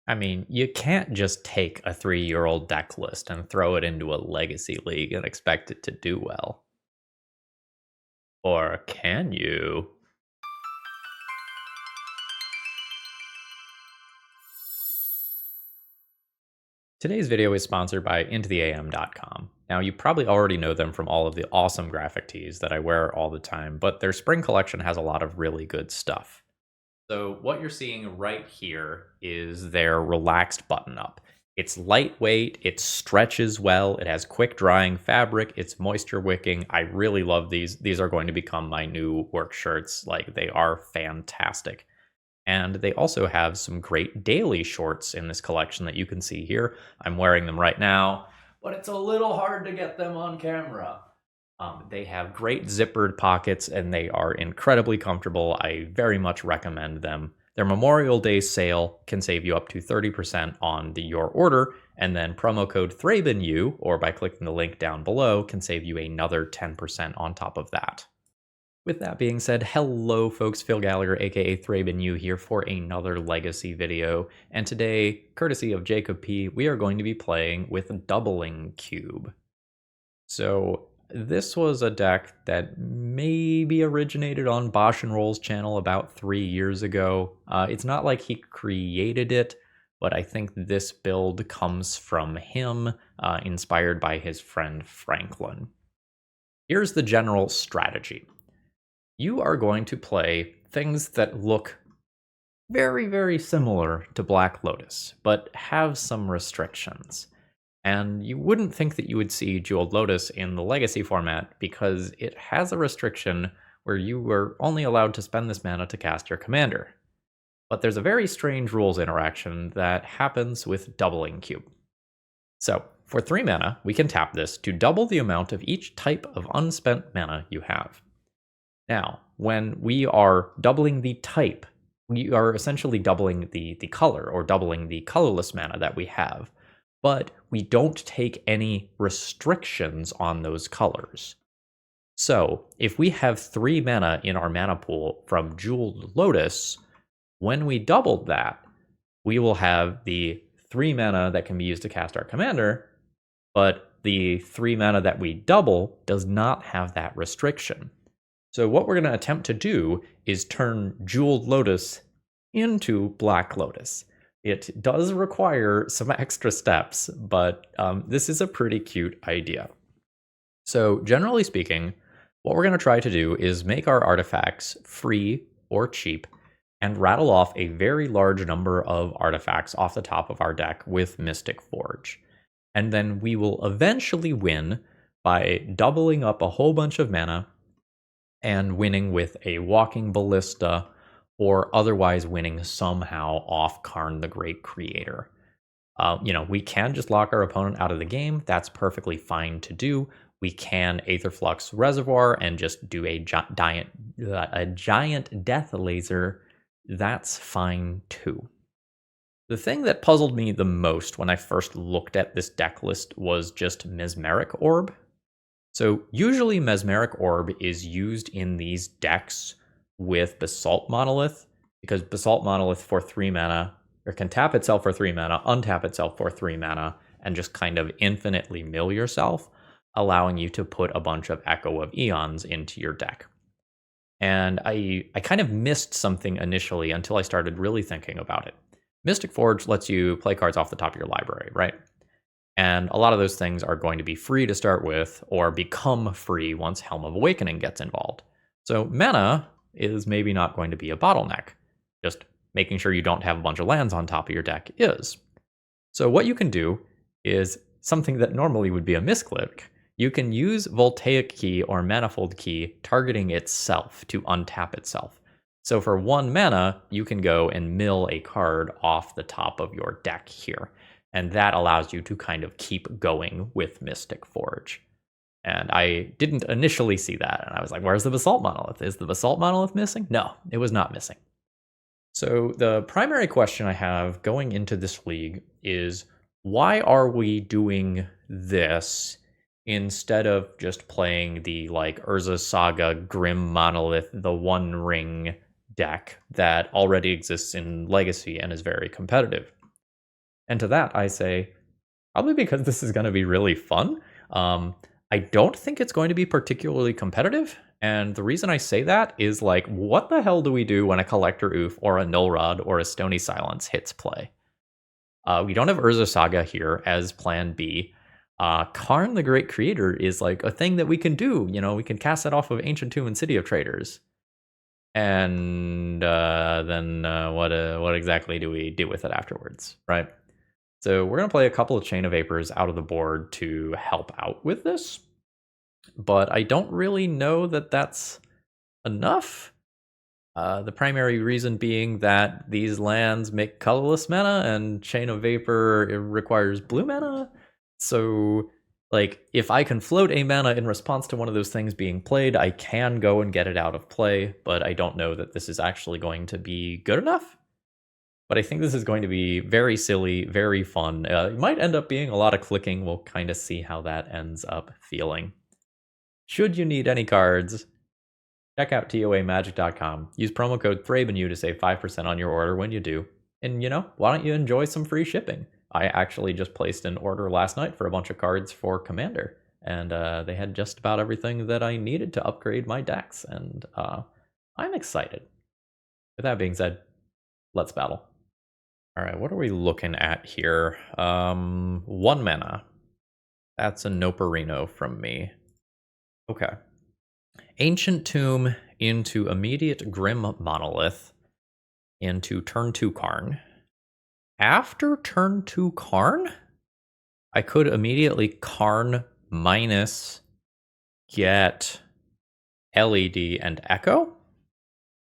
I mean, you can't just take a 3-year-old deck list and throw it into a legacy league and expect it to do well. Or can you? Today's video is sponsored by IntotheAM.com. Now, you probably already know them from all of the awesome graphic tees that I wear all the time, but their spring collection has a lot of really good stuff. So what you're seeing right here is their relaxed button up. It's lightweight, it stretches well, it has quick drying fabric, it's moisture wicking. I really love these. These are going to become my new work shirts. Like, they are fantastic. And they also have some great daily shorts in this collection that you can see here. I'm wearing them right now, but it's a little hard to get them on camera. They have great zippered pockets and they are incredibly comfortable. I very much recommend them. Their Memorial Day sale can save you up to 30% on your order, and then promo code ThrabenU, or by clicking the link down below, can save you another 10% on top of that. With that being said, hello folks, Phil Gallagher, aka ThrabenU, here for another Legacy video, and today, courtesy of Jacob P., we are going to be playing with Doubling Cube. So this was a deck that maybe originated on Bosch and Roll's channel about 3 years ago. It's not like he created it, but I think this build comes from him, inspired by his friend Franklin. Here's the general strategy. You are going to play things that look very, very similar to Black Lotus, but have some restrictions. And you wouldn't think that you would see Jeweled Lotus in the Legacy format because it has a restriction where you were only allowed to spend this mana to cast your commander. But there's a very strange rules interaction that happens with Doubling Cube. So, for 3 mana, we can tap this to double the amount of each type of unspent mana you have. Now, when we are doubling the type, we are essentially doubling the color, or doubling the colorless mana that we have. But we don't take any restrictions on those colors. So, if we have 3 mana in our mana pool from Jeweled Lotus, when we doubled that, we will have the 3 mana that can be used to cast our commander, but the 3 mana that we double does not have that restriction. So what we're going to attempt to do is turn Jeweled Lotus into Black Lotus. It does require some extra steps, but this is a pretty cute idea. So generally speaking, what we're going to try to do is make our artifacts free or cheap and rattle off a very large number of artifacts off the top of our deck with Mystic Forge. And then we will eventually win by doubling up a whole bunch of mana and winning with a Walking Ballista, or otherwise winning somehow off Karn the Great Creator. We can just lock our opponent out of the game. That's perfectly fine to do. We can Aetherflux Reservoir and just do a giant Death Laser. That's fine too. The thing that puzzled me the most when I first looked at this deck list was just Mesmeric Orb. So usually Mesmeric Orb is used in these decks with Basalt Monolith, because Basalt Monolith for 3 mana, or can tap itself for 3 mana, untap itself for 3 mana, and just kind of infinitely mill yourself, allowing you to put a bunch of Echo of Eons into your deck. And I kind of missed something initially until I started really thinking about it. Mystic Forge lets you play cards off the top of your library, right? And a lot of those things are going to be free to start with, or become free once Helm of Awakening gets involved. So mana is maybe not going to be a bottleneck. Just making sure you don't have a bunch of lands on top of your deck is. So what you can do is something that normally would be a misclick. You can use Voltaic Key or Manifold Key targeting itself to untap itself. So for 1 mana, you can go and mill a card off the top of your deck here. And that allows you to kind of keep going with Mystic Forge. And I didn't initially see that, and I was like, where's the Basalt Monolith? Is the Basalt Monolith missing? No, it was not missing. So the primary question I have going into this league is, why are we doing this instead of just playing the Urza Saga Grim Monolith, the One Ring deck that already exists in Legacy and is very competitive? And to that, I say, probably because this is going to be really fun. I don't think it's going to be particularly competitive. And the reason I say that is like, what the hell do we do when a Collector Oof or a Null Rod or a Stony Silence hits play? We don't have Urza Saga here as plan B. Karn the Great Creator is like a thing that we can do. You know, we can cast that off of Ancient Tomb and City of Traders. And then what exactly do we do with it afterwards, right? So we're going to play a couple of Chain of Vapors out of the board to help out with this. But I don't really know that that's enough. The primary reason being that these lands make colorless mana and Chain of Vapor requires blue mana. So, like, if I can float a mana in response to one of those things being played, I can go and get it out of play, but I don't know that this is actually going to be good enough. But I think this is going to be very silly, very fun. It might end up being a lot of clicking. We'll kind of see how that ends up feeling. Should you need any cards, check out ToAMagic.com. Use promo code ThrabenU to save 5% on your order when you do. And, you know, why don't you enjoy some free shipping? I actually just placed an order last night for a bunch of cards for Commander. And they had just about everything that I needed to upgrade my decks. And I'm excited. With that being said, let's battle. All right, what are we looking at here? 1 mana. That's a Noperino from me. Okay. Ancient Tomb into immediate Grim Monolith into turn 2 Karn. After turn 2 Karn, I could immediately Karn minus get LED and Echo.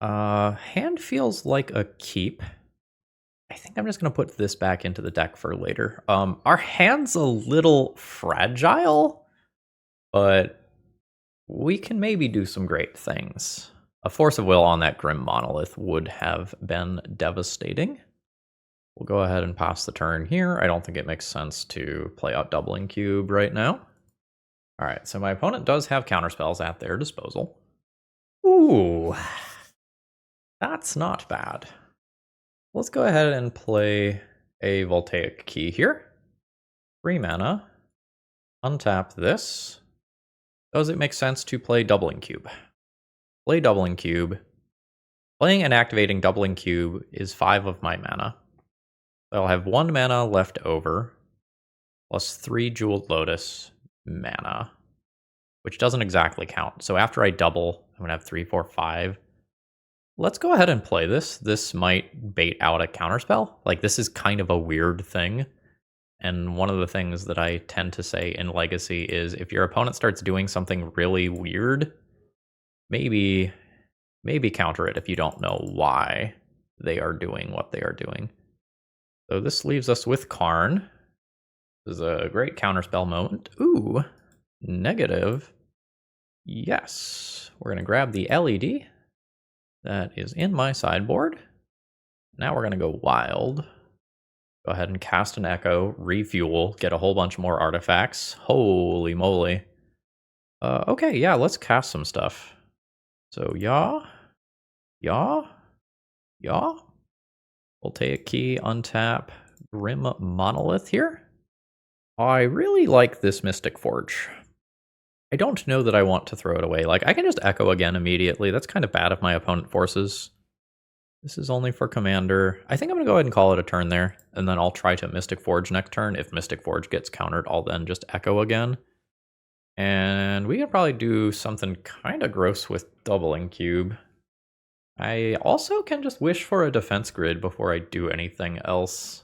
Hand feels like a keep. I think I'm just going to put this back into the deck for later. Our hand's a little fragile, but we can maybe do some great things. A Force of Will on that Grim Monolith would have been devastating. We'll go ahead and pass the turn here. I don't think it makes sense to play out Doubling Cube right now. All right, so my opponent does have counterspells at their disposal. Ooh, that's not bad. Let's go ahead and play a Voltaic Key here. 3 mana. Untap this. Does it make sense to play Doubling Cube? Play Doubling Cube. Playing and activating Doubling Cube is 5 of my mana. So I'll have 1 mana left over, plus 3 Jeweled Lotus mana, which doesn't exactly count. So after I double, I'm going to have 3, 4, 5. Let's go ahead and play this. This might bait out a counterspell. Like, this is kind of a weird thing. And one of the things that I tend to say in Legacy is if your opponent starts doing something really weird, maybe counter it if you don't know why they are doing what they are doing. So this leaves us with Karn. This is a great counterspell moment. Ooh, negative. Yes. We're going to grab the LED. That is in my sideboard. Now we're going to go wild. Go ahead and cast an Echo, refuel, get a whole bunch more artifacts. Holy moly. Okay, yeah, let's cast some stuff. So, yeah. Voltaic Key, untap, Grim Monolith here. I really like this Mystic Forge. I don't know that I want to throw it away. Like, I can just Echo again immediately. That's kind of bad if my opponent forces. This is only for Commander. I think I'm going to go ahead and call it a turn there, and then I'll try to Mystic Forge next turn. If Mystic Forge gets countered, I'll then just Echo again. And we can probably do something kind of gross with Doubling Cube. I also can just wish for a defense grid before I do anything else.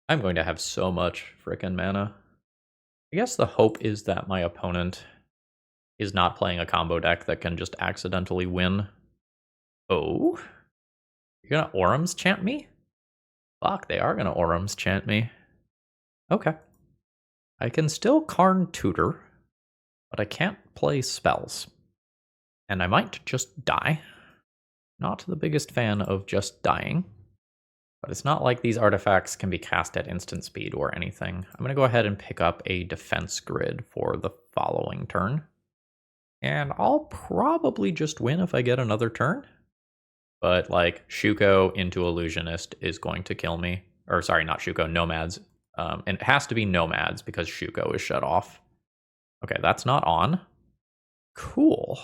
I'm going to have so much frickin' mana. I guess the hope is that my opponent is not playing a combo deck that can just accidentally win. Oh? You're gonna Orum's chant me? Fuck, they are gonna Orum's chant me. Okay. I can still Karn Tutor, but I can't play spells. And I might just die. Not the biggest fan of just dying. But it's not like these artifacts can be cast at instant speed or anything. I'm going to go ahead and pick up a defense grid for the following turn. And I'll probably just win if I get another turn. But like, Shuko into Illusionist is going to kill me. Or sorry, not Shuko, Nomads. And it has to be Nomads because Shuko is shut off. Okay, that's not on. Cool.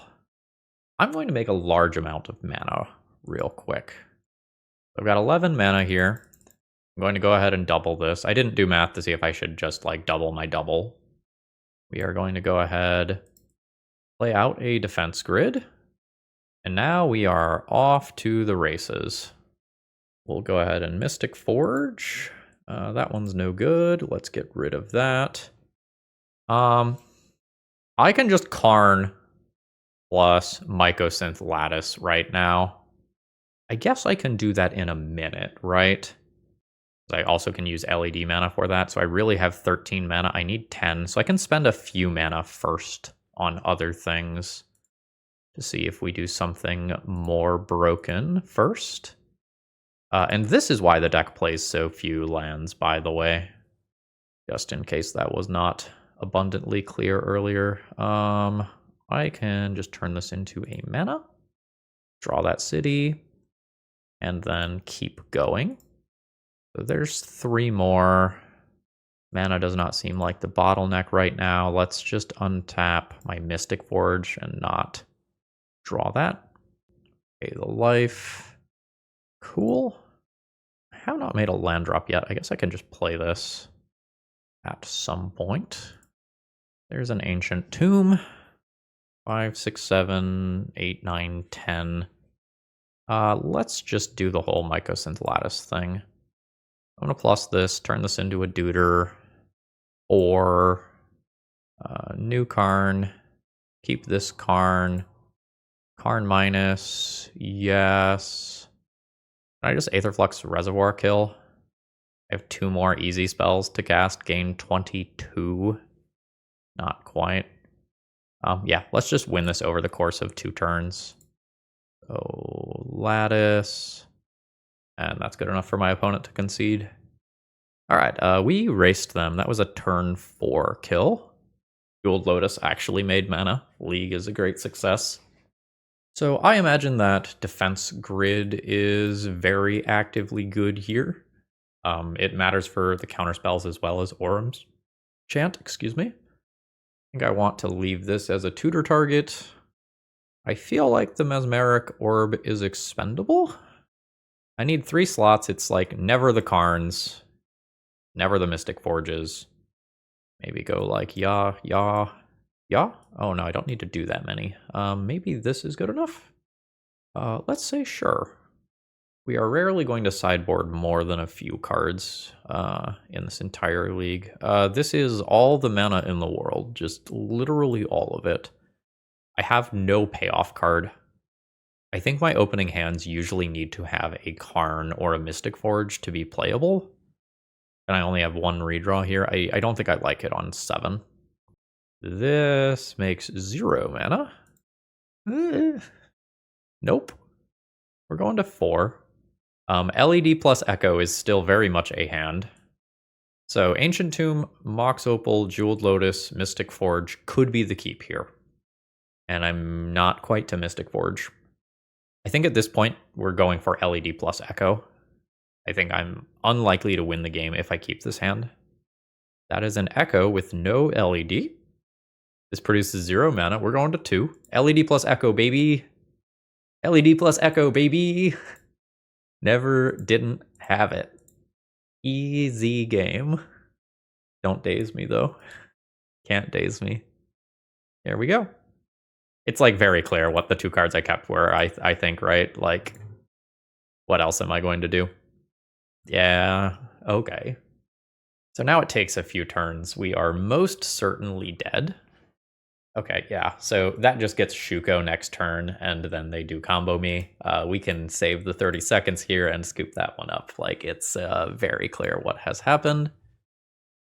I'm going to make a large amount of mana real quick. I've got 11 mana here. I'm going to go ahead and double this. I didn't do math to see if I should just like double my double. We are going to go ahead, play out a defense grid. And now we are off to the races. We'll go ahead and Mystic Forge. That one's no good. Let's get rid of that. I can just Karn plus Mycosynth Lattice right now. I guess I can do that in a minute, right? I also can use LED mana for that, so I really have 13 mana. I need 10, so I can spend a few mana first on other things to see if we do something more broken first. And this is why the deck plays so few lands, by the way. Just in case that was not abundantly clear earlier. I can just turn this into a mana, draw that city, and then keep going. So there's 3 more. Mana does not seem like the bottleneck right now. Let's just untap my Mystic Forge and not draw that. Okay, the life. Cool. I have not made a land drop yet. I guess I can just play this at some point. There's an Ancient Tomb. 5, 6, 7, 8, 9, 10. Let's just do the whole Mycosynth Lattice thing. I'm going to plus this, turn this into a Deuter, or new Karn, keep this Karn, Karn minus, yes. Can I just Aetherflux Reservoir kill? I have 2 more easy spells to cast, gain 22. Not quite. Yeah, let's just win this over the course of 2 turns. So, Lattice. And that's good enough for my opponent to concede. Alright, we raced them. That was a turn 4 kill. Jeweled Lotus actually made mana. League is a great success. So I imagine that defense grid is very actively good here. It matters for the counterspells as well as Auram's Chant, excuse me. I think I want to leave this as a tutor target. I feel like the Mesmeric Orb is expendable. I need 3 slots. It's like never the Karns, never the Mystic Forges. Maybe go like ya. Oh no, I don't need to do that many. Maybe this is good enough. Let's say sure. We are rarely going to sideboard more than a few cards in this entire league. This is all the mana in the world, just literally all of it. I have no payoff card. I think my opening hands usually need to have a Karn or a Mystic Forge to be playable. And I only have 1 redraw here. I don't think I like it on 7. This makes 0 mana. Nope. We're going to 4. LED plus Echo is still very much a hand. So Ancient Tomb, Mox Opal, Jeweled Lotus, Mystic Forge could be the keep here. And I'm not quite to Mystic Forge. I think at this point, we're going for LED plus Echo. I think I'm unlikely to win the game if I keep this hand. That is an Echo with no LED. This produces 0 mana. We're going to 2. LED plus Echo, baby. LED plus Echo, baby. Never didn't have it. Easy game. Don't daze me, though. Can't daze me. Here we go. It's like very clear what the 2 cards I kept were, I think, right? Like, what else am I going to do? Yeah, okay. So now it takes a few turns. We are most certainly dead. Okay, yeah, so that just gets Shuko next turn, and then they do combo me. We can save the 30 seconds here and scoop that one up. Like, it's very clear what has happened.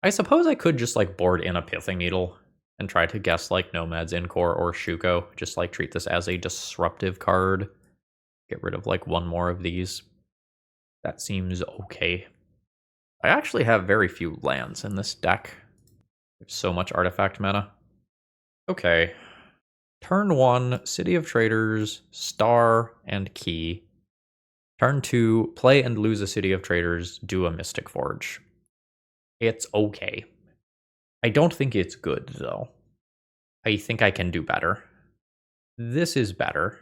I suppose I could just, like, board in a Pithing Needle and try to guess, like, Nomad's Encore or Shuko. Just, like, treat this as a disruptive card. Get rid of, like, 1 more of these. That seems okay. I actually have very few lands in this deck. There's so much artifact mana. Okay. Turn 1, City of Traders, Star, and Key. Turn 2, play and lose a City of Traders, do a Mystic Forge. It's okay. I don't think it's good, though. I think I can do better. This is better.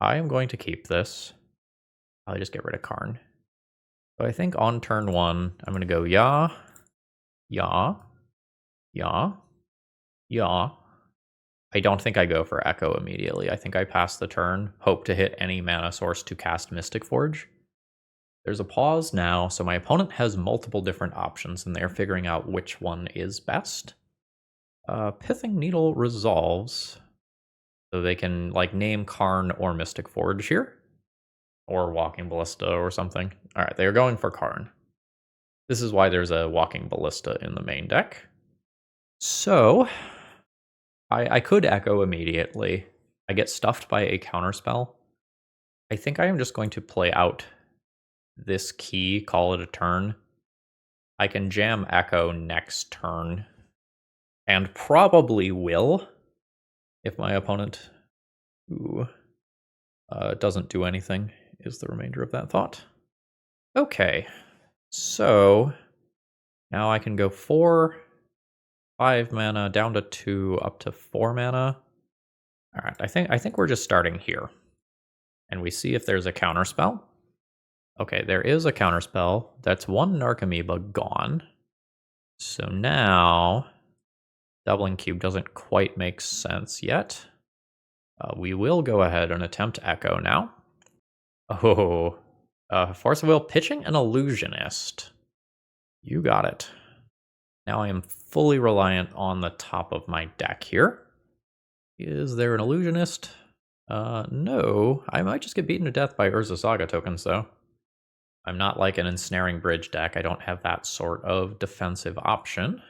I am going to keep this. I'll just get rid of Karn. So I think on turn 1, I'm going to go Yah, Yah, Yah, Yah. I don't think I go for Echo immediately. I think I pass the turn, hope to hit any mana source to cast Mystic Forge. There's a pause now, so my opponent has multiple different options, and they're figuring out which one is best. Pithing Needle resolves, so they can like name Karn or Mystic Forge here, or Walking Ballista or something. All right, they're going for Karn. This is why there's a Walking Ballista in the main deck. So I could Echo immediately. I get stuffed by a counterspell. I think I am just going to play out this key, call it a turn. I can jam Echo next turn, and probably will if my opponent doesn't do anything, is the remainder of that thought. Okay, so now I can go 4, 5 mana, down to 2, up to 4 mana. All right, I think we're just starting here. And we see if there's a counterspell. Okay, there is a counterspell. That's 1 Narcomoeba gone. So now, doubling cube doesn't quite make sense yet. We will go ahead and attempt Echo now. Oh, Force of Will, pitching an Illusionist. You got it. Now I am fully reliant on the top of my deck here. Is there an Illusionist? No. I might just get beaten to death by Urza Saga tokens, though. I'm not like an Ensnaring Bridge deck. I don't have that sort of defensive option.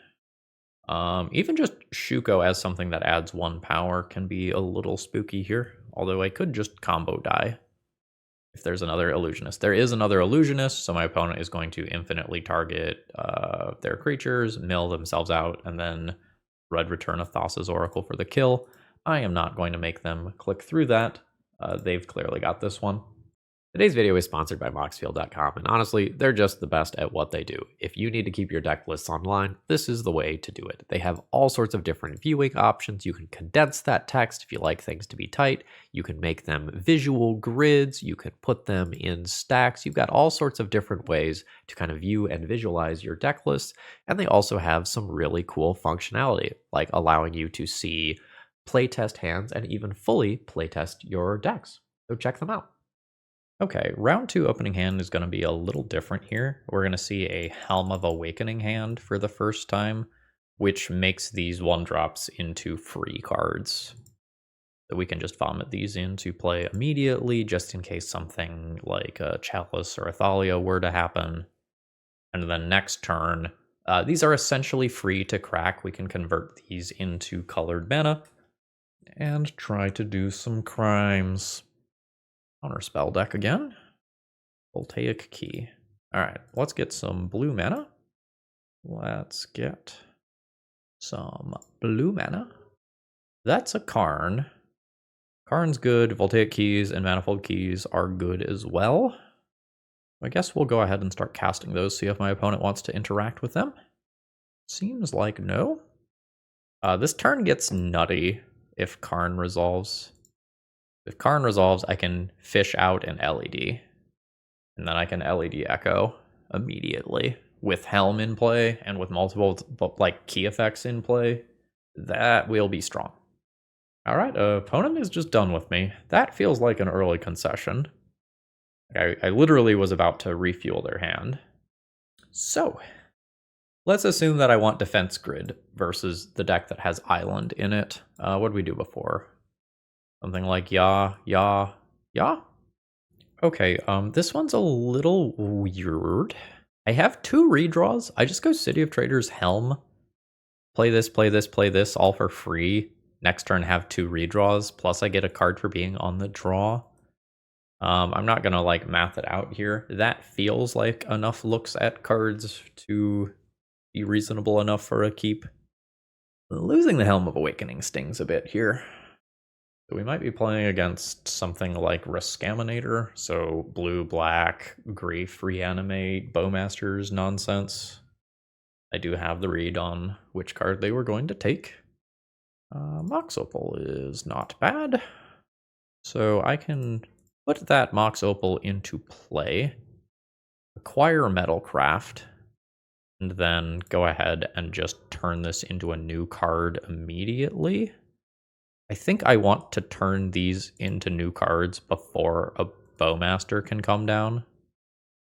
Even just Shuko as something that adds 1 power can be a little spooky here. Although I could just combo die if there's another Illusionist. There is another Illusionist, so my opponent is going to infinitely target their creatures, mill themselves out, and then red return a Thassa's Oracle for the kill. I am not going to make them click through that. They've clearly got this one. Today's video is sponsored by Moxfield.com, and honestly, they're just the best at what they do. If you need to keep your deck lists online, this is the way to do it. They have all sorts of different viewing options. You can condense that text if you like things to be tight. You can make them visual grids. You can put them in stacks. You've got all sorts of different ways to kind of view and visualize your deck lists. And they also have some really cool functionality, like allowing you to see playtest hands and even fully playtest your decks. So check them out. Okay, round 2 opening hand is going to be a little different here. We're going to see a Helm of Awakening hand for the first time, which makes these 1-drops into free cards. So we can just vomit these into play immediately, just in case something like a Chalice or a Thalia were to happen. And then next turn, these are essentially free to crack. We can convert these into colored mana and try to do some crimes. Counterspell deck again. Voltaic Key. All right, let's get some blue mana. Let's get some blue mana. That's a Karn. Karn's good. Voltaic Keys and Manifold Keys are good as well. I guess we'll go ahead and start casting those, see if my opponent wants to interact with them. Seems like no. This turn gets nutty if Karn resolves. If Karn resolves, I can fish out an LED. And then I can LED Echo immediately. With Helm in play and with multiple like key effects in play, that will be strong. Alright, opponent is just done with me. That feels like an early concession. I literally was about to refuel their hand. So, let's assume that I want Defense Grid versus the deck that has Island in it. What did we do before? Something like Yah. Okay, this one's a little weird. I have 2 redraws. I just go City of Traders Helm. Play this, play this, play this, all for free. Next turn have 2 redraws, plus I get a card for being on the draw. I'm not gonna like math it out here. That feels like enough looks at cards to be reasonable enough for a keep. Losing the Helm of Awakening stings a bit here. We might be playing against something like Rescaminator, so blue, black, grief, reanimate, bowmasters nonsense. I do have the read on which card they were going to take. Mox Opal is not bad. So I can put that Mox Opal into play, acquire Metalcraft, and then go ahead and just turn this into a new card immediately. I think I want to turn these into new cards before a Bowmaster can come down.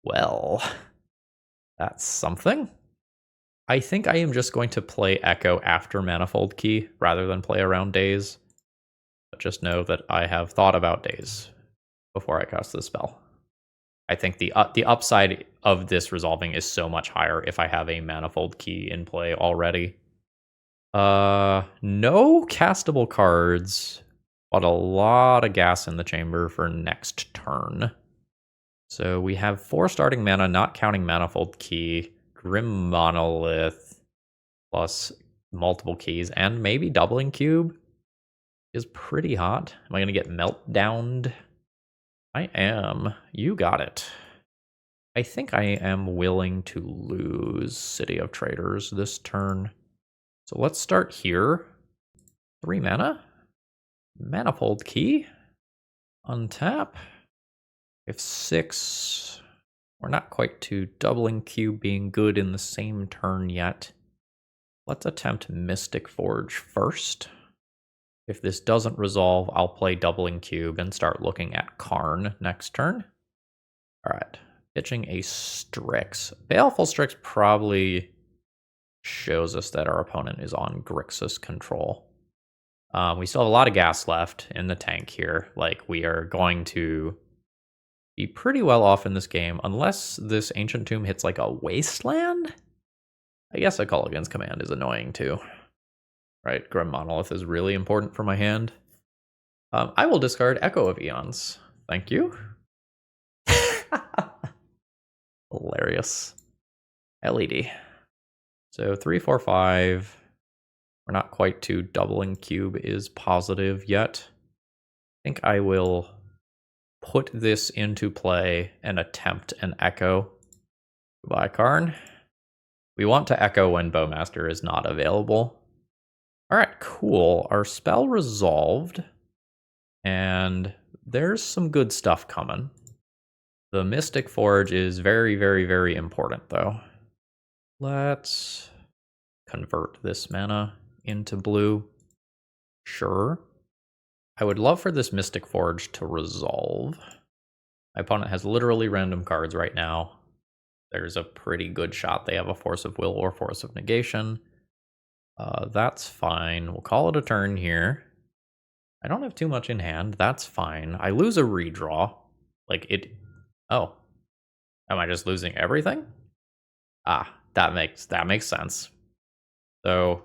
Well, that's something. I think I am just going to play Echo after Manifold Key rather than play around Daze. But just know that I have thought about Daze before I cast this spell. I think the upside of this resolving is so much higher if I have a Manifold Key in play already. No castable cards, but a lot of gas in the chamber for next turn. So we have 4 starting mana, not counting Manifold Key, Grim Monolith, plus multiple keys, and maybe doubling cube is pretty hot. Am I going to get meltdowned? I am. You got it. I think I am willing to lose City of Traders this turn. So let's start here. 3 mana. Manifold Key. Untap. If 6. We're not quite to doubling cube being good in the same turn yet. Let's attempt Mystic Forge first. If this doesn't resolve, I'll play doubling cube and start looking at Karn next turn. All right, pitching a Strix. Baleful Strix probably shows us that our opponent is on Grixis control. We still have a lot of gas left in the tank here. Like, we are going to be pretty well off in this game, unless this Ancient Tomb hits like a Wasteland? I guess a Culligan's Command is annoying too. Right, Grim Monolith is really important for my hand. I will discard Echo of Eons. Thank you. Hilarious. LED. So 3, 4, 5. We're not quite to doubling cube is positive yet. I think I will put this into play and attempt an Echo. Goodbye, Karn. We want to Echo when Bowmaster is not available. All right, cool. Our spell resolved, and there's some good stuff coming. The Mystic Forge is very, very, very important, though. Let's convert this mana into blue. Sure. I would love for this Mystic Forge to resolve. My opponent has literally random cards right now. There's a pretty good shot they have a Force of Will or Force of Negation. That's fine. We'll call it a turn here. I don't have too much in hand. That's fine. I lose a redraw. Like it... Oh. Am I just losing everything? Ah, that makes sense. So,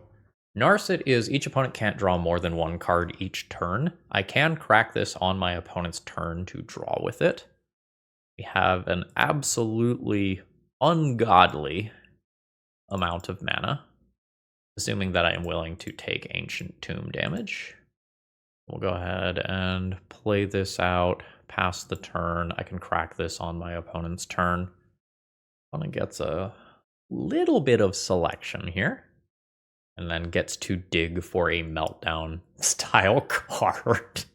Narset is each opponent can't draw more than 1 card each turn. I can crack this on my opponent's turn to draw with it. We have an absolutely ungodly amount of mana, assuming that I am willing to take Ancient Tomb damage. We'll go ahead and play this out, pass the turn. I can crack this on my opponent's turn. Opponent gets a little bit of selection here, and then gets to dig for a Meltdown style card.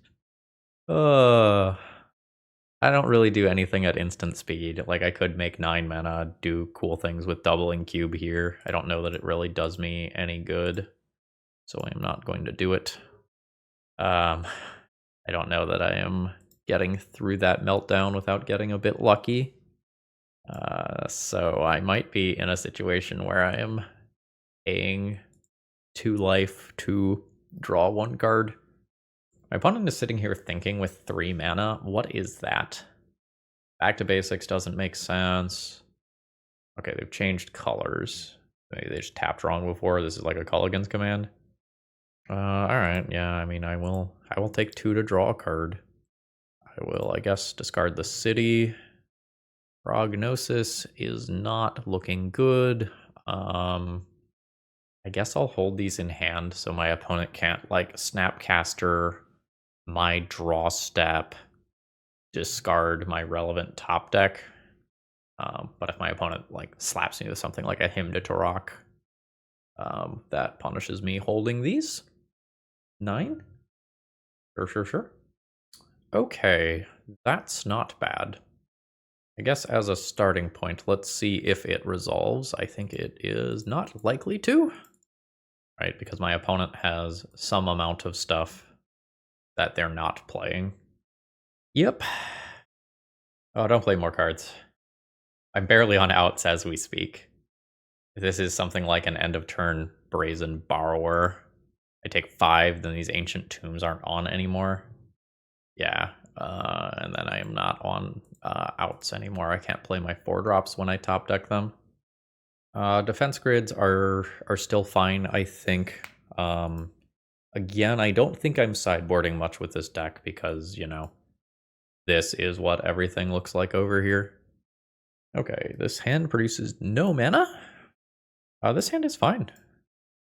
I don't really do anything at instant speed. Like, I could make 9 mana, do cool things with doubling cube here. I don't know that it really does me any good, so I'm not going to do it. I don't know that I am getting through that Meltdown without getting a bit lucky. So I might be in a situation where I am paying 2 life to draw 1 card. My opponent is sitting here thinking with 3 mana. What is that? Back to basics doesn't make sense. Okay, they've changed colors. Maybe they just tapped wrong before. This is like a Culligan's Command. Alright, yeah, I mean, I will take 2 to draw a card. I will, I guess, discard the city. Prognosis is not looking good. I guess I'll hold these in hand so my opponent can't, like, Snapcaster my draw step, discard my relevant top deck. But if my opponent like slaps me with something like a Hymn to Turok, that punishes me holding these. 9? Sure. Okay, that's not bad. I guess as a starting point, let's see if it resolves. I think it is not likely to, right? Because my opponent has some amount of stuff that they're not playing. Yep. Oh, don't play more cards. I'm barely on outs as we speak. If this is something like an end of turn Brazen Borrower, I take 5, then these Ancient Tombs aren't on anymore. Yeah, and then I am not on outs anymore. I can't play my 4-drops when I top deck them. Defense grids are still fine, I think. Again, I don't think I'm sideboarding much with this deck because, you know, this is what everything looks like over here. Okay, this hand produces no mana. This hand is fine.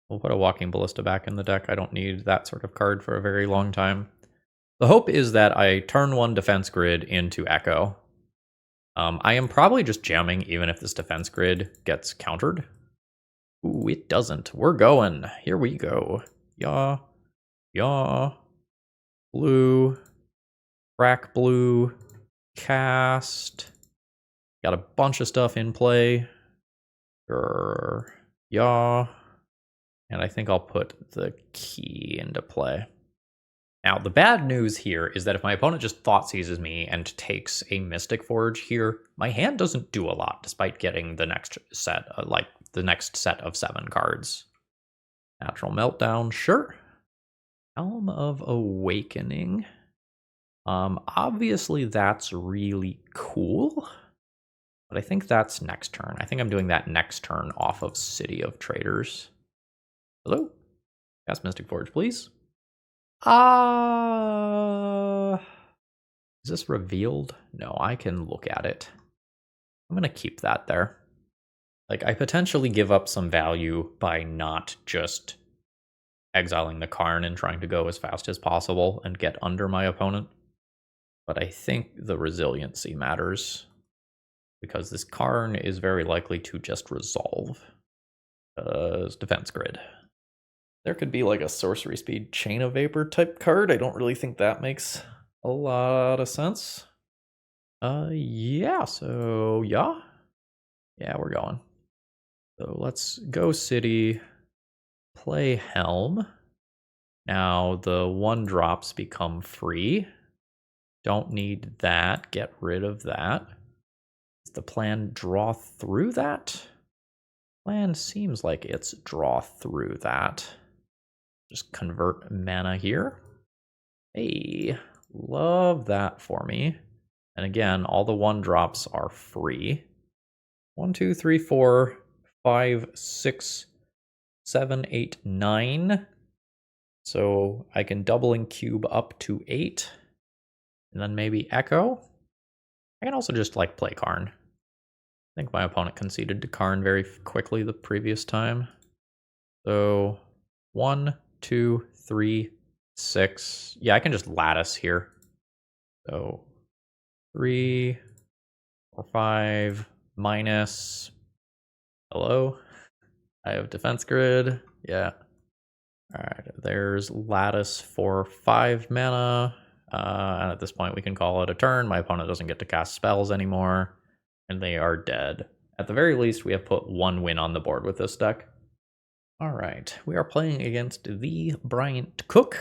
We'll put a Walking Ballista back in the deck. I don't need that sort of card for a very long time. The hope is that I turn 1 defense grid into Echo. I am probably just jamming even if this defense grid gets countered. Ooh, it doesn't. We're going. Here we go. Yaw. Blue. Crack blue. Cast. Got a bunch of stuff in play. Yaw. And I think I'll put the key into play. Now, the bad news here is that if my opponent just thought seizes me and takes a Mystic Forge here, my hand doesn't do a lot despite getting the next set, the next set of 7 cards. Natural Meltdown, sure. Helm of Awakening. Obviously that's really cool, but I think that's next turn. I think I'm doing that next turn off of City of Traders. Hello? Cast Mystic Forge, please. Is this revealed? No, I can look at it. I'm gonna keep that there. Like, I potentially give up some value by not just exiling the Karn and trying to go as fast as possible and get under my opponent. But I think the resiliency matters, because this Karn is very likely to just resolve as defense grid. There could be like a sorcery speed Chain of Vapor type card. I don't really think that makes a lot of sense. Yeah, so yeah, we're going. So let's go city, play Helm. Now the 1-drops become free. Don't need that, get rid of that. Is the plan draw through that? Plan seems like it's draw through that. Just convert mana here. Hey, love that for me. And again, all the 1-drops are free. 1, 2, 3, 4, 5, 6, 7, 8, 9. So I can double and cube up to 8. And then maybe Echo. I can also just like play Karn. I think my opponent conceded to Karn very quickly the previous time. So 1, 2, 3, 6. Yeah, I can just lattice here. So 3, 4, 5, minus. Hello? I have defense grid. Yeah. Alright, there's lattice for 5 mana. And at this point we can call it a turn. My opponent doesn't get to cast spells anymore. And they are dead. At the very least, we have put 1 win on the board with this deck. Alright, we are playing against the Bryant Cook.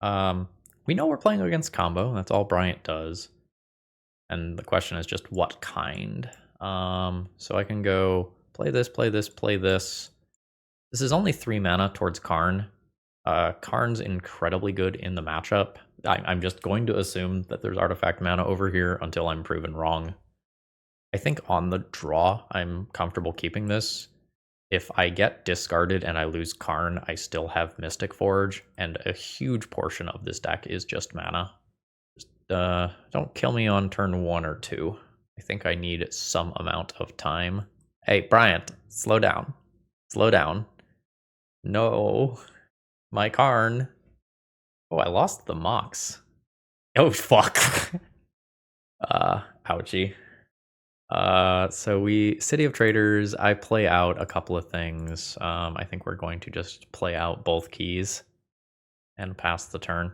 We know we're playing against combo. That's all Bryant does. And the question is just what kind. So I can go play this, play this, play this. This is only 3 mana towards Karn. Karn's incredibly good in the matchup. I'm just going to assume that there's artifact mana over here until I'm proven wrong. I think on the draw, I'm comfortable keeping this. If I get discarded and I lose Karn, I still have Mystic Forge, and a huge portion of this deck is just mana. Just, don't kill me on turn 1 or 2. I think I need some amount of time. Hey, Bryant, slow down. Slow down. No, my Karn. Oh, I lost the Mox. Oh, fuck. Ouchie. So City of Traders, I play out a couple of things. I think we're going to just play out both keys and pass the turn.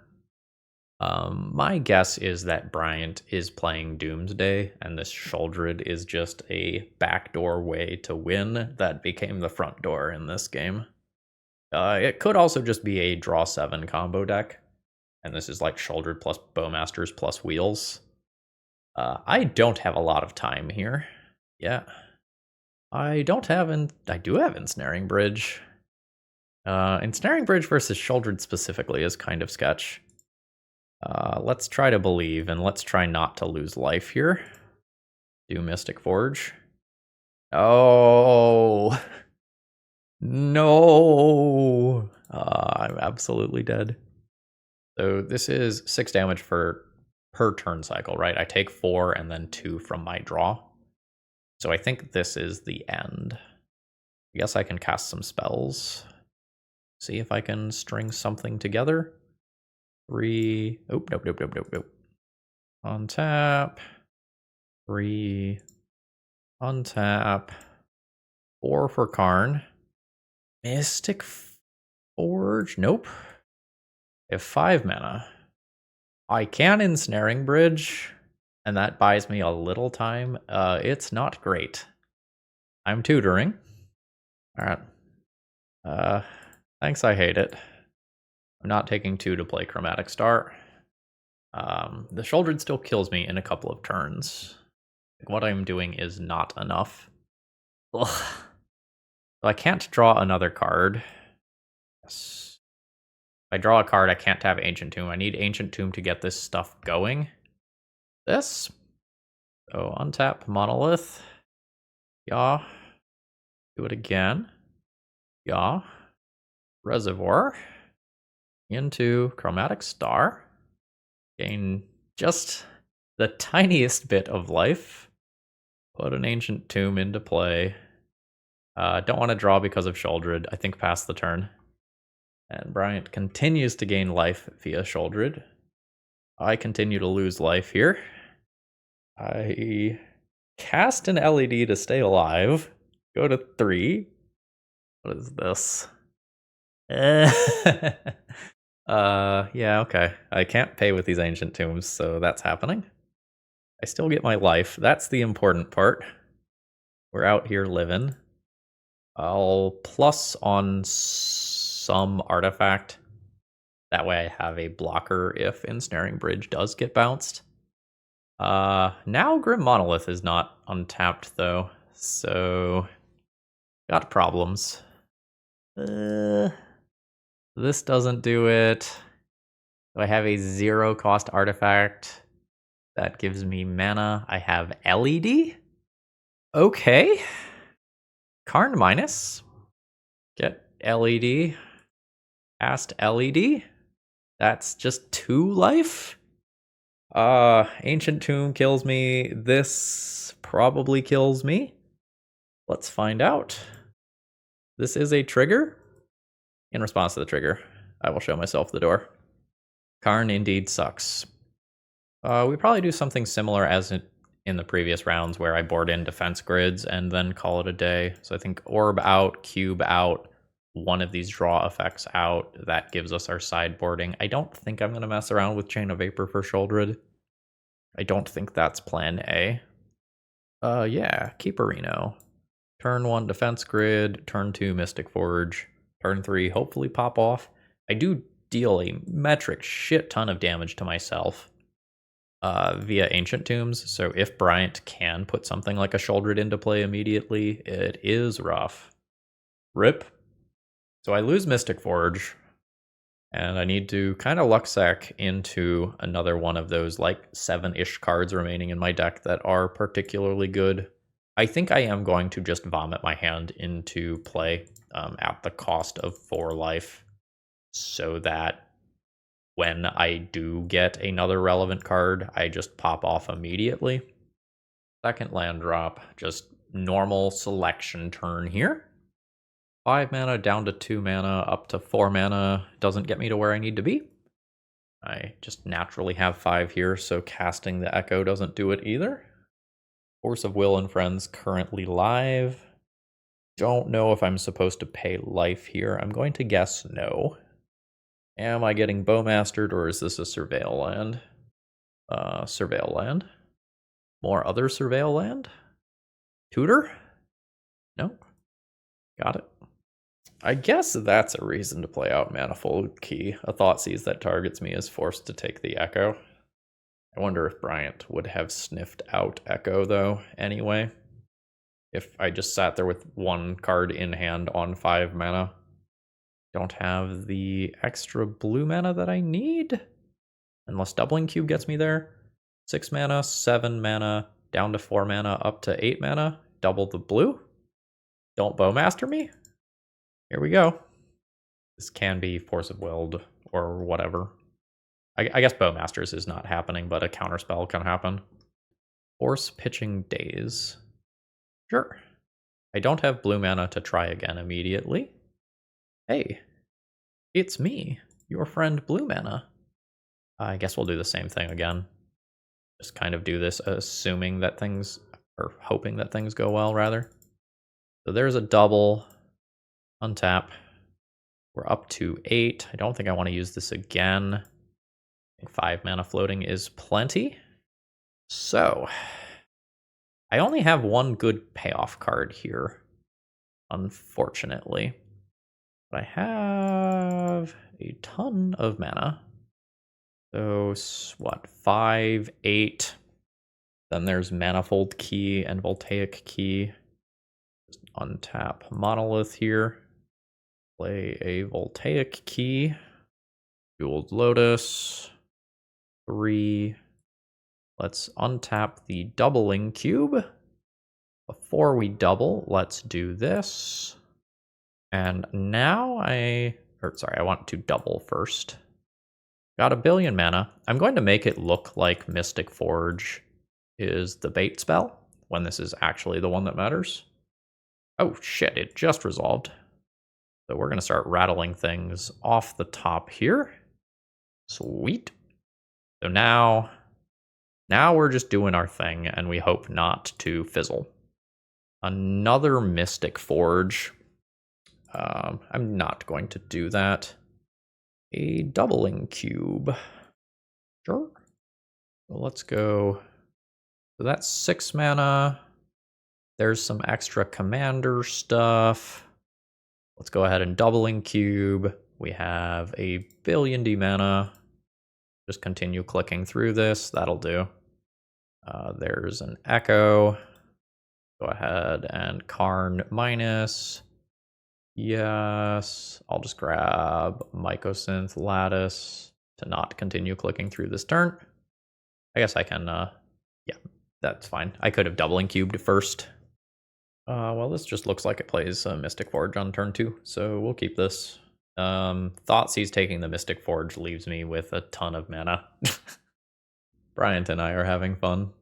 My guess is that Bryant is playing Doomsday, and this Sholdred is just a backdoor way to win that became the front door in this game. It could also just be a draw 7 combo deck, and this is like Sholdred plus Bowmasters plus Wheels. I don't have a lot of time here. Yeah. I do have Ensnaring Bridge. Ensnaring Bridge versus Sholdred specifically is kind of sketch. Let's try to believe, and let's try not to lose life here. Do Mystic Forge. Oh! No! I'm absolutely dead. So this is 6 damage per turn cycle, right? I take 4 and then 2 from my draw. So I think this is the end. I guess I can cast some spells. See if I can string something together. 3. Oh, nope. Untap. 3. Untap. 4 for Karn. Mystic Forge. Nope. I have 5 mana. I can Ensnaring Bridge, and that buys me a little time. It's not great. I'm tutoring. Alright. Thanks, I hate it. I'm not taking 2 to play Chromatic Star. The Sholdred still kills me in a couple of turns. What I'm doing is not enough. Ugh. So I can't draw another card. Yes. If I draw a card, I can't have Ancient Tomb. I need Ancient Tomb to get this stuff going. This. So untap Monolith. Yeah. Do it again. Yeah. Reservoir. Into Chromatic Star. Gain just the tiniest bit of life. Put an Ancient Tomb into play. Don't want to draw because of Sholdred. I think pass the turn. And Bryant continues to gain life via Sholdred. I continue to lose life here. I cast an LED to stay alive. Go to 3. What is this? Yeah, okay. I can't pay with these Ancient Tombs, so that's happening. I still get my life. That's the important part. We're out here living. I'll plus on some artifact. That way I have a blocker if Ensnaring Bridge does get bounced. Now Grim Monolith is not untapped though, so got problems. This doesn't do it. Do I have a 0 cost artifact that gives me mana? I have LED. Okay. Karn minus. Get LED. Cast LED. That's just 2 life. Ancient Tomb kills me. This probably kills me. Let's find out. This is a trigger. In response to the trigger, I will show myself the door. Karn indeed sucks. We probably do something similar as in the previous rounds where I board in defense grids and then call it a day. So I think orb out, cube out, one of these draw effects out. That gives us our sideboarding. I don't think I'm going to mess around with Chain of Vapor for Sholdred. I don't think that's plan A. Yeah, Keeperino. Turn 1 defense grid, turn 2 Mystic Forge, turn 3 hopefully pop off. I do deal a metric shit ton of damage to myself via Ancient Tombs, so if Bryant can put something like a Sholdred into play immediately, it is rough. Rip. So I lose Mystic Forge, and I need to kind of luck-sack into another one of those like 7-ish cards remaining in my deck that are particularly good. I think I am going to just vomit my hand into play at the cost of 4 life, so that when I do get another relevant card, I just pop off immediately. Second land drop, just normal selection turn here. 5 mana down to 2 mana, up to 4 mana doesn't get me to where I need to be. I just naturally have 5 here, so casting the Echo doesn't do it either. Force of Will and Friends currently live. Don't know if I'm supposed to pay life here. I'm going to guess no. Am I getting Bowmastered, or is this a Surveil land? Surveil land. More other Surveil land? Tutor? No. Got it. I guess that's a reason to play out Manifold Key. A Thoughtseize that targets me is forced to take the Echo. I wonder if Bryant would have sniffed out Echo, though, anyway. If I just sat there with 1 card in hand on 5 mana. Don't have the extra blue mana that I need. Unless Doubling Cube gets me there. 6 mana, 7 mana, down to 4 mana, up to 8 mana. Double the blue. Don't Bowmaster me. Here we go. This can be Force of Willed or whatever. I guess Bowmasters is not happening, but a counterspell can happen. Force Pitching Daze. Sure. I don't have blue mana to try again immediately. Hey, it's me, your friend Blue Mana. I guess we'll do the same thing again. Just kind of do this assuming that things, or hoping that things go well, rather. So there's a double. Untap. We're up to 8. I don't think I want to use this again. I think 5 mana floating is plenty. So, I only have 1 good payoff card here, unfortunately. But I have a ton of mana. So, what, 5, 8. Then there's Manifold Key and Voltaic Key. Just untap Monolith here. Play a Voltaic Key. Jeweled Lotus. 3. Let's untap the Doubling Cube. Before we double, let's do this. And now I want to double first. Got a billion mana. I'm going to make it look like Mystic Forge is the bait spell, when this is actually the one that matters. Oh shit, it just resolved. So we're going to start rattling things off the top here. Sweet. So now we're just doing our thing, and we hope not to fizzle. Another Mystic Forge. I'm not going to do that. A Doubling Cube. Sure. So let's go. So that's 6 mana. There's some extra commander stuff. Let's go ahead and Doubling Cube. We have a billion D mana. Just continue clicking through this. That'll do. There's an Echo. Go ahead and Karn minus. Yes. I'll just grab Mycosynth Lattice to not continue clicking through this turn. I guess I can, yeah, that's fine. I could have Doubling Cubed first. Well, this just looks like it plays Mystic Forge on turn 2, so we'll keep this. Thoughtseize taking the Mystic Forge leaves me with a ton of mana. Bryant and I are having fun.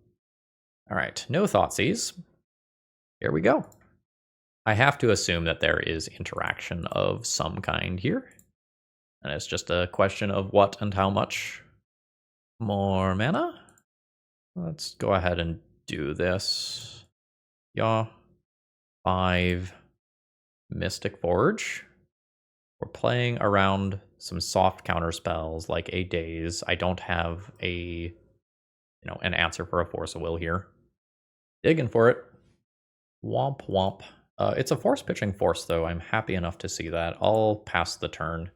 Alright, no Thoughtseize. Here we go. I have to assume that there is interaction of some kind here. And it's just a question of what and how much. More mana? Let's go ahead and do this. Yeah. 5 Mystic Forge. We're playing around some soft counter spells like a Daze. I don't have an answer for a Force of Will here. Digging for it. Womp womp. It's a force pitching force, though. I'm happy enough to see that. I'll pass the turn.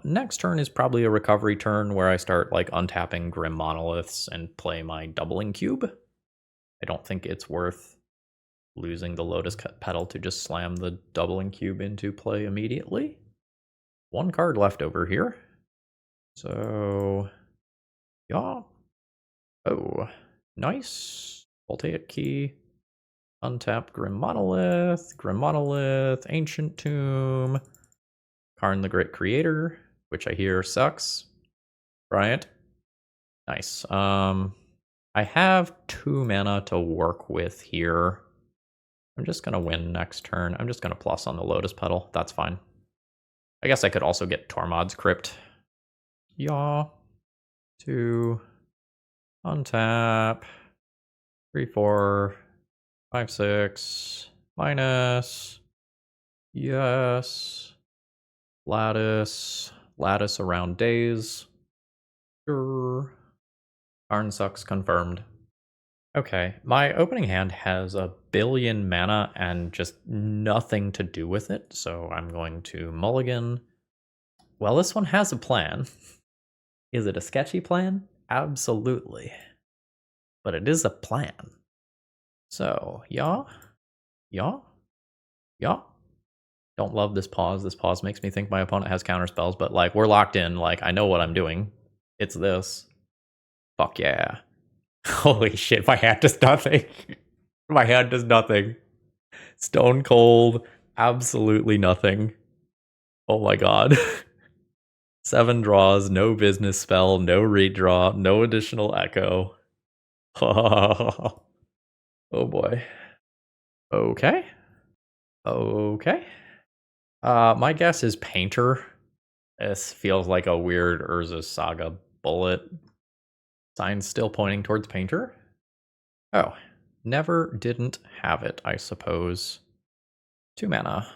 Next turn is probably a recovery turn where I start like untapping Grim Monoliths and play my Doubling Cube. I don't think it's worth losing the Lotus Petal to just slam the Doubling Cube into play immediately. 1 card left over here. So, yeah. Oh, nice. Voltaic Key. Untap Grim Monolith, Ancient Tomb, Karn the Great Creator, which I hear sucks. Bryant. Nice. I have 2 mana to work with here. I'm just going to win next turn. I'm just going to plus on the Lotus Petal. That's fine. I guess I could also get Tormod's Crypt. yaw. 2, untap. 3, 4, 5, 6, minus. Yes. Lattice. Lattice around days. Sure. Karn sucks confirmed. Okay, my opening hand has a billion mana and just nothing to do with it, so I'm going to mulligan. Well, this one has a plan. Is it a sketchy plan? Absolutely. But it is a plan. So, yaw, yaw, yaw. Don't love this pause. This pause makes me think my opponent has counter spells, but like we're locked in. Like I know what I'm doing. It's this. Fuck yeah. Holy shit, my hand does nothing. My hand does nothing. Stone cold, absolutely nothing. Oh my god. 7 draws, no business spell, no redraw, no additional echo. Oh boy. Okay. Okay. My guess is Painter. This feels like a weird Urza Saga bullet. Sign's still pointing towards Painter. Oh, never didn't have it, I suppose. 2 mana.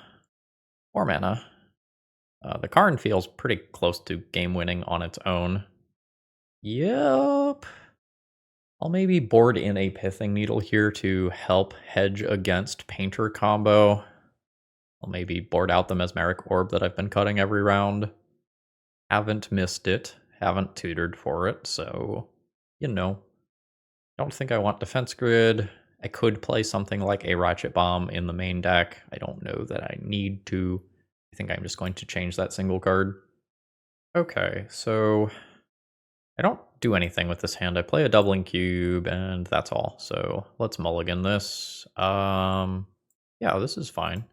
4 mana. The Karn feels pretty close to game winning on its own. Yep. I'll maybe board in a Pithing Needle here to help hedge against Painter combo. I'll maybe board out the Mesmeric Orb that I've been cutting every round. Haven't missed it. Haven't tutored for it, so, you know. Don't think I want Defense Grid. I could play something like a Ratchet Bomb in the main deck. I don't know that I need to. I think I'm just going to change that single card. Okay, so I don't do anything with this hand. I play a Doubling Cube, and that's all. So let's mulligan this. Yeah, this is fine.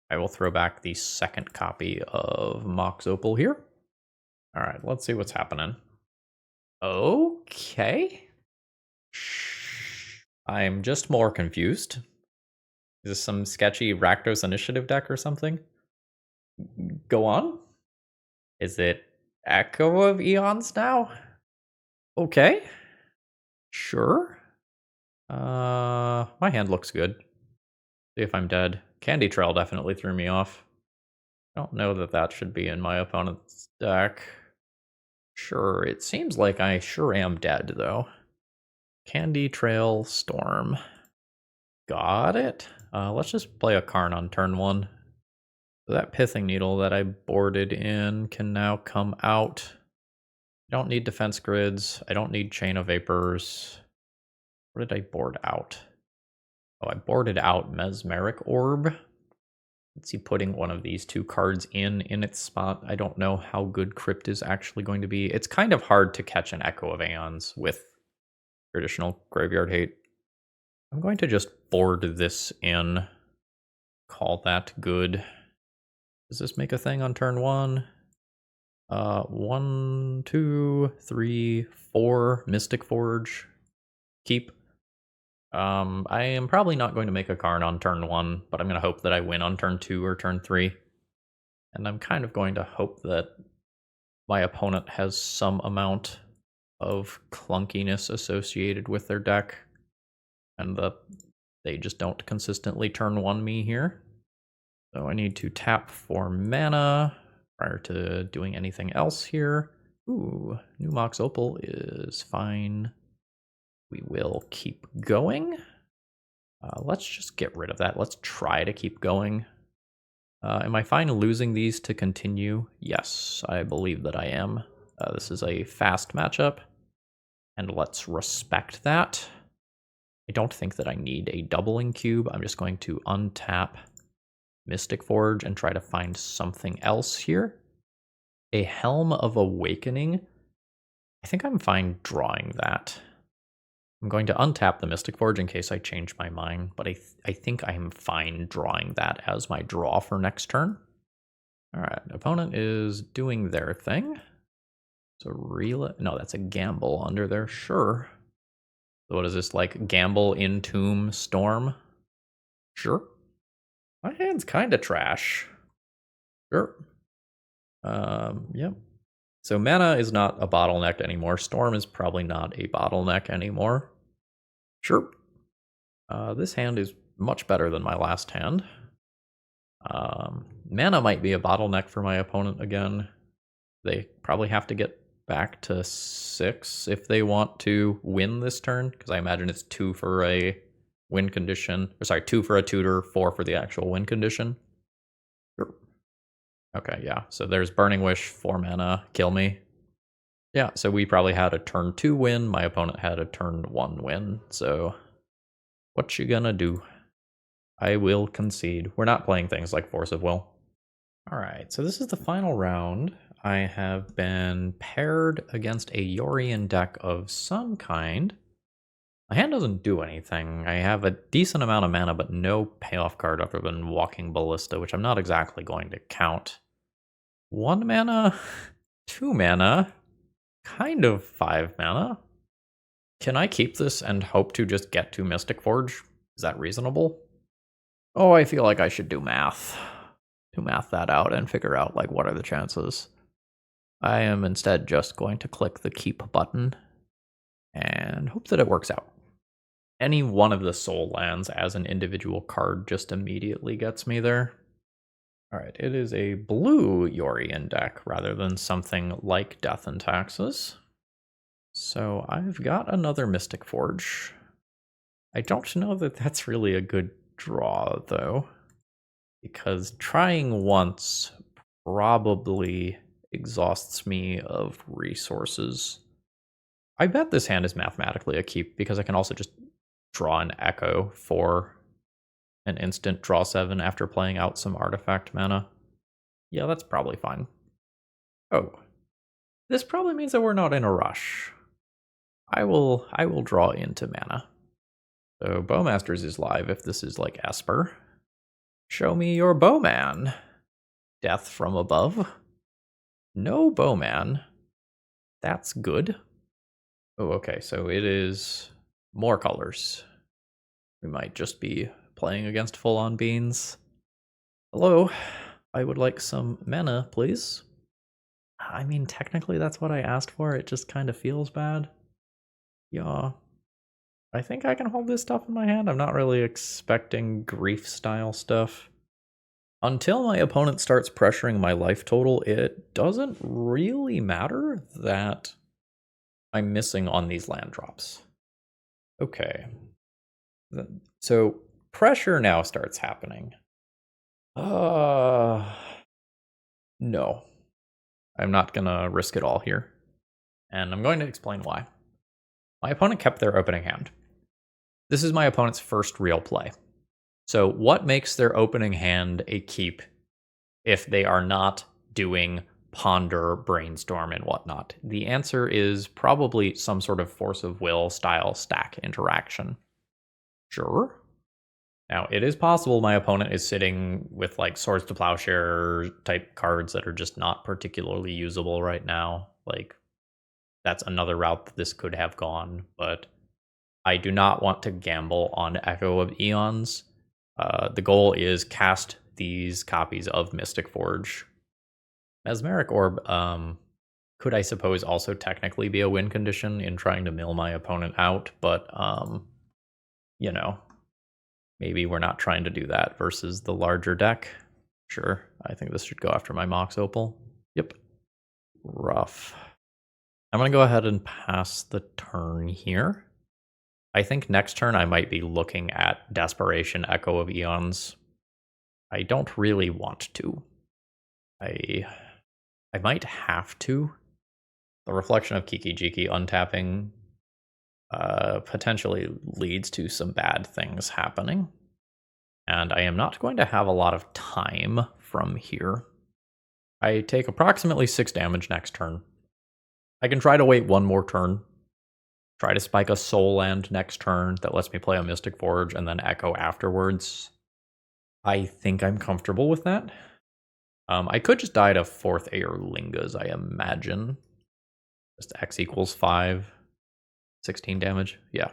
I will throw back the second copy of Mox Opal here. All right, let's see what's happening. Okay. I'm just more confused. Is this some sketchy Rakdos Initiative deck or something? Go on. Is it Echo of Eons now? Okay. Sure. My hand looks good. See if I'm dead. Candy Trail definitely threw me off. I don't know that that should be in my opponent's deck. Sure, it seems like I sure am dead, though. Candy Trail Storm. Got it. Let's just play a Karn on turn 1. So that Pithing Needle that I boarded in can now come out. I don't need defense grids. I don't need Chain of Vapors. What did I board out? Oh, I boarded out Mesmeric Orb. Let's see, putting one of these 2 cards in its spot. I don't know how good Crypt is actually going to be. It's kind of hard to catch an Echo of Aeons with traditional Graveyard Hate. I'm going to just board this in. Call that good. Does this make a thing on turn 1? 1, 2, 3, 4. Mystic Forge. Keep. I am probably not going to make a Karn on turn 1, but I'm going to hope that I win on turn 2 or turn 3. And I'm kind of going to hope that my opponent has some amount of clunkiness associated with their deck, and that they just don't consistently turn 1 me here. So I need to tap for mana prior to doing anything else here. Ooh, new Mox Opal is fine. We will keep going. Let's just get rid of that. Let's try to keep going. Am I fine losing these to continue? Yes, I believe that I am. This is a fast matchup, and let's respect that. I don't think that I need a doubling cube. I'm just going to untap Mystic Forge and try to find something else here. A Helm of Awakening. I think I'm fine drawing that. I'm going to untap the Mystic Forge in case I change my mind, but I think I'm fine drawing that as my draw for next turn. All right, opponent is doing their thing. So no, that's a gamble under there, sure. So what is this, like gamble in Tomb Storm? Sure. My hand's kind of trash. Sure. Yep. So mana is not a bottleneck anymore. Storm is probably not a bottleneck anymore. Sure. This hand is much better than my last hand. Mana might be a bottleneck for my opponent again. They probably have to get back to 6 if they want to win this turn, because I imagine it's 2 for a win condition. Or sorry, 2 for a tutor, 4 for the actual win condition. Sure. Okay, yeah. So there's Burning Wish, 4 mana, kill me. Yeah, so we probably had a turn 2 win. My opponent had a turn 1 win. So what you gonna do? I will concede. We're not playing things like Force of Will. All right, so this is the final round. I have been paired against a Yorion deck of some kind. My hand doesn't do anything. I have a decent amount of mana, but no payoff card other than Walking Ballista, which I'm not exactly going to count. 1 mana, 2 mana, kind of 5 mana. Can I keep this and hope to just get to Mystic Forge? Is that reasonable? Oh, I feel like I should do math. To math that out and figure out, like, what are the chances. I am instead just going to click the keep button and hope that it works out. Any one of the soul lands as an individual card just immediately gets me there. All right, it is a blue Yorion deck rather than something like Death and Taxes. So I've got another Mystic Forge. I don't know that that's really a good draw, though, because trying once probably exhausts me of resources. I bet this hand is mathematically a keep because I can also just draw an Echo for an instant draw 7 after playing out some artifact mana. Yeah, that's probably fine. Oh, this probably means that we're not in a rush. I will draw into mana. So Bowmasters is live if this is like Esper. Show me your Bowman. Death from above. No Bowman. That's good. Oh, okay, so it is more colors. We might just be playing against full-on beans. Hello, I would like some mana, please. I mean, technically that's what I asked for. It just kind of feels bad. Yeah. I think I can hold this stuff in my hand. I'm not really expecting grief-style stuff. Until my opponent starts pressuring my life total, it doesn't really matter that I'm missing on these land drops. Okay. So pressure now starts happening. No. I'm not gonna risk it all here. And I'm going to explain why. My opponent kept their opening hand. This is my opponent's first real play. So what makes their opening hand a keep if they are not doing ponder, brainstorm, and whatnot? The answer is probably some sort of Force of Will style stack interaction. Sure. Now, it is possible my opponent is sitting with like Swords to Plowshare type cards that are just not particularly usable right now. Like, that's another route that this could have gone, but I do not want to gamble on Echo of Eons. The goal is cast these copies of Mystic Forge. Mesmeric Orb could, I suppose, also technically be a win condition in trying to mill my opponent out, but, you know, maybe we're not trying to do that versus the larger deck. Sure, I think this should go after my Mox Opal. Yep. Rough. I'm going to go ahead and pass the turn here. I think next turn I might be looking at Desperation Echo of Eons. I don't really want to. I might have to. The Reflection of Kiki Jiki untapping potentially leads to some bad things happening. And I am not going to have a lot of time from here. I take approximately 6 damage next turn. I can try to wait one more turn. Try to spike a Soul Land next turn that lets me play a Mystic Forge and then Echo afterwards. I think I'm comfortable with that. I could just die to 4th Air Lingas, I imagine. Just X equals 5. 16 damage, yeah.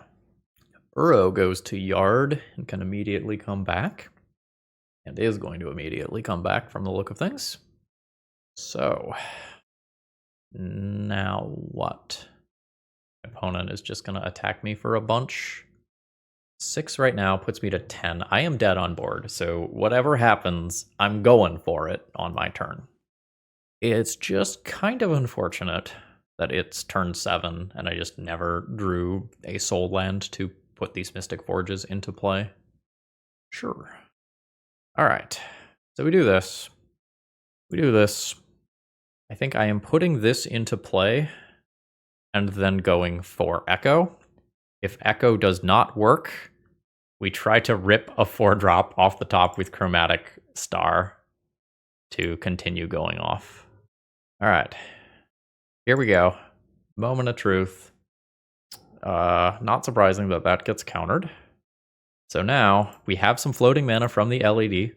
Uro goes to Yard and can immediately come back. And is going to immediately come back from the look of things. So, Now what? My opponent is just going to attack me for a bunch. 6 right now puts me to 10. I am dead on board, so whatever happens, I'm going for it on my turn. It's just kind of unfortunate that it's turn 7 and I just never drew a soul land to put these Mystic Forges into play. Sure. Alright, so we do this. I think I am putting this into play and then going for Echo. If Echo does not work, we try to rip a 4-drop off the top with Chromatic Star to continue going off. Alright, here we go. Moment of truth. Not surprising that that gets countered. So now we have some floating mana from the LED.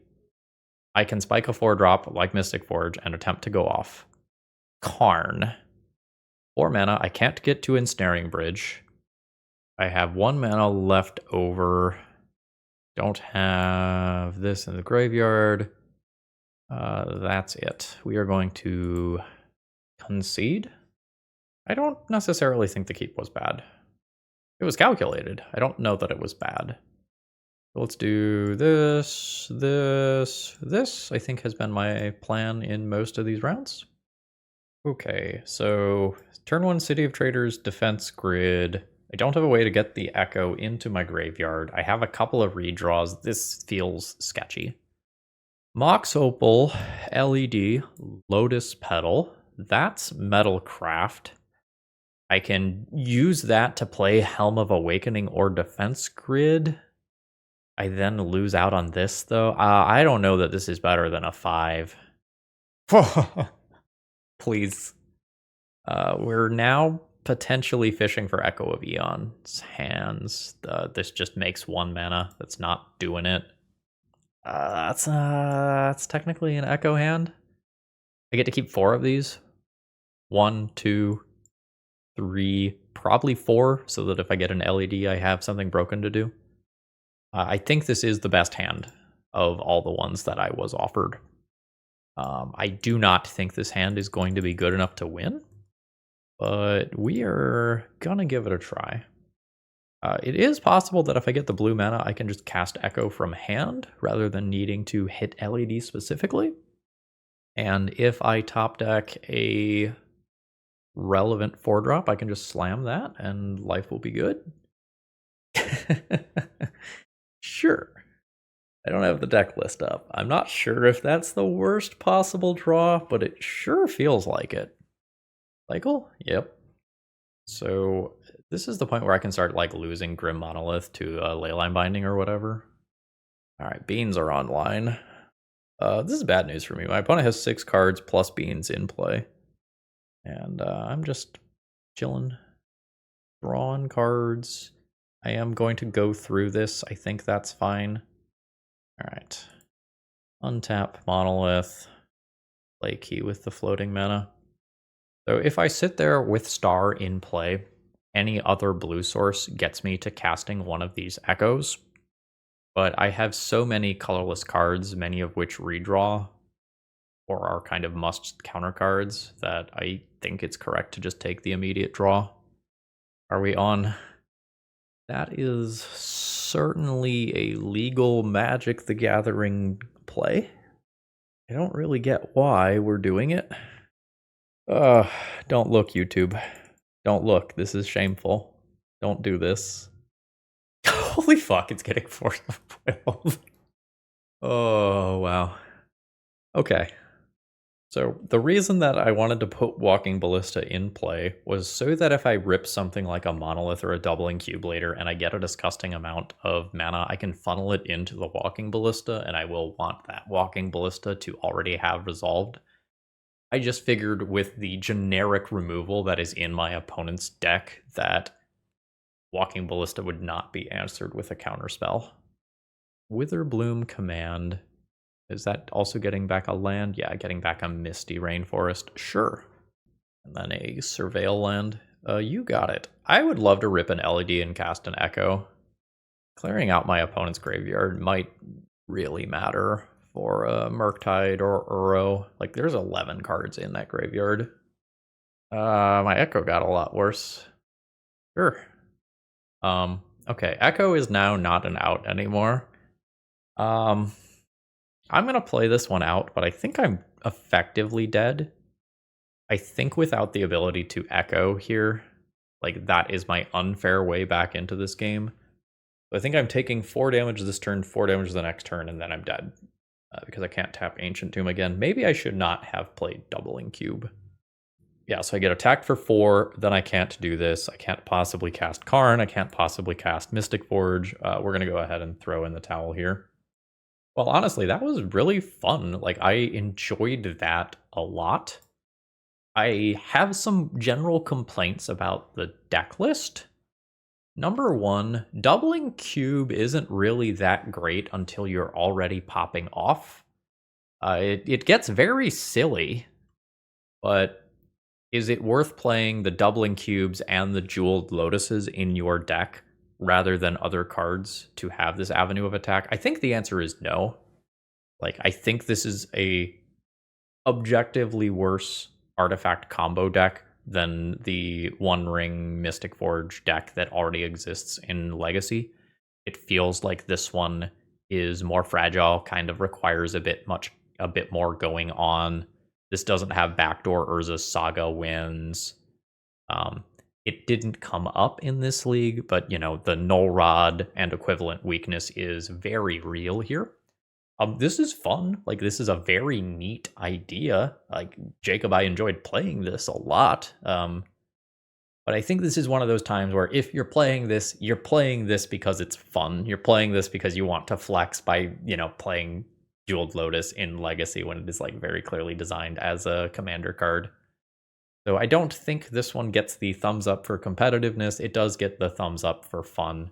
I can spike a 4-drop like Mystic Forge and attempt to go off. Karn. 4 mana. I can't get to Ensnaring Bridge. I have 1 mana left over. Don't have this in the graveyard. That's it. We are going to concede. I don't necessarily think the keep was bad. It was calculated. I don't know that it was bad. So let's do this, this, I think has been my plan in most of these rounds. Okay, so turn 1 City of Traders defense grid. I don't have a way to get the Echo into my graveyard. I have a couple of redraws. This feels sketchy. Mox Opal, LED, Lotus Petal. That's Metalcraft. I can use that to play Helm of Awakening or Defense Grid. I then lose out on this, though. I don't know that this is better than a 5. Please. We're now potentially fishing for Echo of Eon's hands. This just makes 1 mana. That's not doing it. That's technically an Echo hand. I get to keep 4 of these. 1, 2, 3, probably 4, so that if I get an LED, I have something broken to do. I think this is the best hand of all the ones that I was offered. I do not think this hand is going to be good enough to win, but we are gonna give it a try. It is possible that if I get the blue mana, I can just cast Echo from hand rather than needing to hit LED specifically. And if I top deck a relevant 4-drop, I can just slam that and life will be good. Sure. I don't have the deck list up. I'm not sure if that's the worst possible draw, but it sure feels like it. Cycle? Yep. So this is the point where I can start like losing Grim Monolith to Leyline Binding or whatever. Alright, Beans are online. This is bad news for me. My opponent has 6 cards plus Beans in play. And I'm just chilling. Drawing cards. I am going to go through this. I think that's fine. Alright. Untap Monolith. Play key with the floating mana. So if I sit there with Star in play, any other blue source gets me to casting one of these Echoes. But I have so many colorless cards, many of which redraw, or are kind of must counter cards, that I think it's correct to just take the immediate draw. Are we on? That is certainly a legal Magic the Gathering play. I don't really get why we're doing it. Don't look, YouTube. Don't look. This is shameful. Don't do this. Holy fuck, it's getting forced foiled. Oh, wow. Okay. So the reason that I wanted to put Walking Ballista in play was so that if I rip something like a Monolith or a Doubling Cubelator and I get a disgusting amount of mana, I can funnel it into the Walking Ballista, and I will want that Walking Ballista to already have resolved. I just figured with the generic removal that is in my opponent's deck that Walking Ballista would not be answered with a counterspell. Witherbloom Command. Is that also getting back a land? Yeah, getting back a Misty Rainforest. Sure. And then a Surveil land. You got it. I would love to rip an LED and cast an Echo. Clearing out my opponent's graveyard might really matter for Murktide or Uro. Like, there's 11 cards in that graveyard. My Echo got a lot worse. Sure. Okay, Echo is now not an out anymore. I'm gonna play this one out, but I think I'm effectively dead. I think without the ability to Echo here, like that is my unfair way back into this game. So I think I'm taking 4 damage this turn, 4 damage the next turn, and then I'm dead. Because I can't tap Ancient Tomb again. Maybe I should not have played Doubling Cube. Yeah, so I get attacked for 4, then I can't do this. I can't possibly cast Karn, I can't possibly cast Mystic Forge. We're going to go ahead and throw in the towel here. Well, honestly, that was really fun. Like, I enjoyed that a lot. I have some general complaints about the deck list. Number 1, Doubling Cube isn't really that great until you're already popping off. It gets very silly, but is it worth playing the Doubling Cubes and the Jeweled Lotuses in your deck rather than other cards to have this avenue of attack? I think the answer is no. Like, I think this is a objectively worse artifact combo deck than the One Ring Mystic Forge deck that already exists in Legacy. It feels like this one is more fragile, kind of requires a bit more going on. This doesn't have backdoor Urza's Saga wins. It didn't come up in this league, but you know, the Null Rod and equivalent weakness is very real here. This is fun. Like, this is a very neat idea. Like, Jacob, I enjoyed playing this a lot. But I think this is one of those times where if you're playing this because it's fun. You're playing this because you want to flex by, you know, playing Jeweled Lotus in Legacy when it is like very clearly designed as a commander card. So I don't think this one gets the thumbs up for competitiveness. It does get the thumbs up for fun.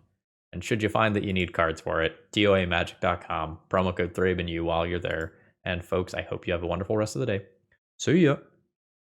And should you find that you need cards for it, ToAMagic.com, promo code ThrabenU while you're there. And folks, I hope you have a wonderful rest of the day. See ya!